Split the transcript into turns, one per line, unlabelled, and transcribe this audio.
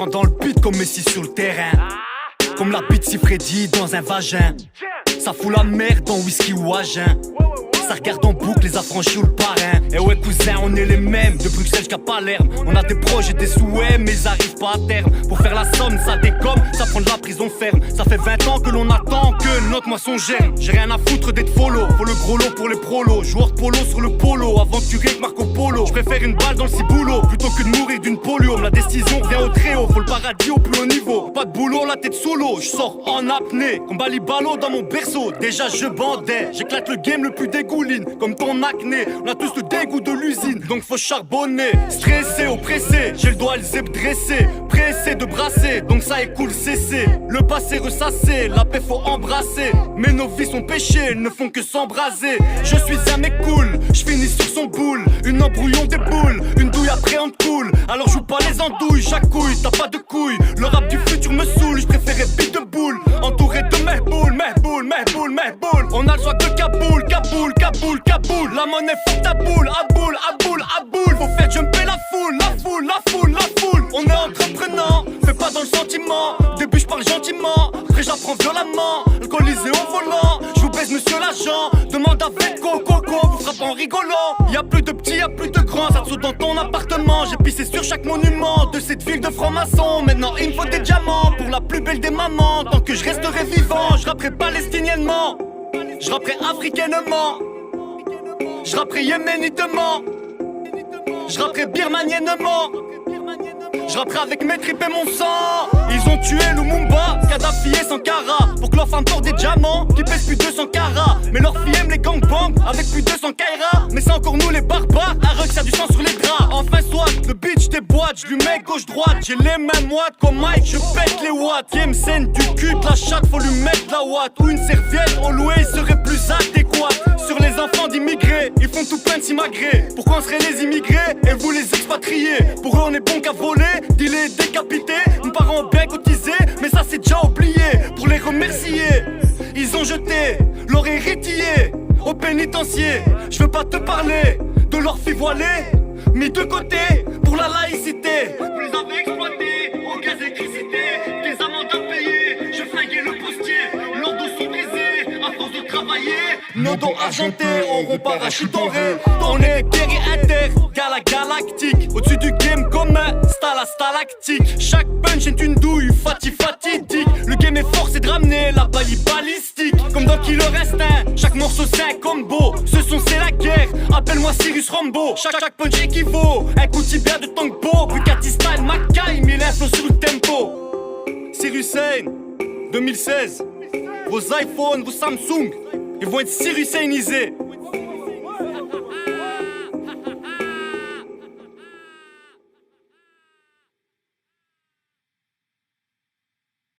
rentre dans le beat comme Messi sur le terrain. Comme la bite si Freddy dans un vagin. Ça fout la merde en whisky ou à jeun. Ça regarde en boucle les affranchis ou le parrain. Et ouais cousin, on est les mêmes, de Bruxelles jusqu'à Palerme. On a des projets, des souhaits, mais ils arrivent pas à terme. Pour faire la somme, ça décomme, ça prend de la prison ferme. Ça fait 20 ans que l'on attend que notre moisson germe. J'ai rien à foutre d'être follow, faut le gros lot pour les prolos. Joueur de polo sur le polo, aventurier que Marco Polo. Je préfère une balle dans le ciboulot, plutôt que de mourir d'une polio. La décision vient au très haut, faut le paradis au plus haut niveau. Pas de boulot, la tête solo, je sors en apnée. Combat Balo dans mon berceau, déjà je bandais. J'éclate le game le plus dégoûtant. Comme ton acné, on a tous le dégoût de l'usine, donc faut charbonner. Stressé, oppressé, j'ai le doigt le zeb dressé. Pressé de brasser, donc ça est cool, cessé. Le passé ressassé, la paix faut embrasser. Mais nos vies sont péchées, elles ne font que s'embraser. Je suis un mec cool, je finis sur son boule. Une embrouillon des boules, une douille après on te coule. Alors joue pas les andouilles, chaque couille, t'as pas de couilles. Le rap du futur me saoule, je préférais beat de boule. Entouré de mehboul, mehboul, mehboul, mehboul. On a le swag de Kaboul, Kaboul, Kaboul, Kaboul. La monnaie fuck ta boule, aboule, aboule, aboule. Faut faire jumper la foule, la foule, la foule, la foule. On est entreprenant, fais pas dans le sentiment. Au début je parle gentiment, après j'apprends violemment. Alcoolisé au volant, je vous baise monsieur l'agent. Demande avec Coco, vous frappe en rigolant. Y'a plus de petits, y'a plus de grands, ça te saute dans ton appartement. J'ai pissé sur chaque monument de cette ville de francs-maçons. Maintenant il me faut des diamants pour la plus belle des mamans. Tant que je resterai vivant, je rapperai palestiniennement. Je rapperai africainement. Je rapperai yéménitement. Je rapperai birmaniennement. Je rapperai avec mes tripes et mon sang. Ils ont tué Lumumba, Kadhafi et Sankara. Pour que leurs femmes portent des diamants qui pèsent plus de 200 carats. Mais leurs filles aiment les gangbangs avec plus de 200 kaira. Mais c'est encore nous les barbares, un rug ça a du sang sur les draps. Enfin soit, le bitch des boîtes, je lui mets gauche-droite. J'ai les mêmes watts comme Mike, je pète les watts. Game scène du cul de la chatte, faut lui mettre la watt. Ou une serviette always serait plus adéquate. Sur les enfants d'immigrés, ils font tout plein de simagrées. Pourquoi on serait les immigrés et vous les expatriés? Pour eux on est bon qu'à voler, dealer, décapiter. Nos parents ont bien cotisé, mais ça c'est déjà oublié. Pour les remercier, ils ont jeté leur héritier au pénitencier. Je veux pas te parler de leurs filles voilées, mis de côté pour la laïcité. Vous les avez exploités au gaz électricité, des amendes à payer. Je flinguais le postier, leurs dos sont brisés à force de travailler. Nos dons argentés auront parachute doré. On est guerrier galactique. Au-dessus du game comme un stalactique. Chaque punch est une douille fatidique. Le game est fort, c'est de ramener la balie balistique. Comme dans Killer Instinct, chaque morceau c'est un combo. Ce son c'est la guerre, appelle-moi Cyrus Rambo. Chaque punch équivaut, un coup tibia de Tangpo. Bugatti style, Mackay, 1000 infos sur le tempo. Cyrus Haine, 2016. Vos iPhones, vos Samsung, ils vont être Cyrus Hainisés.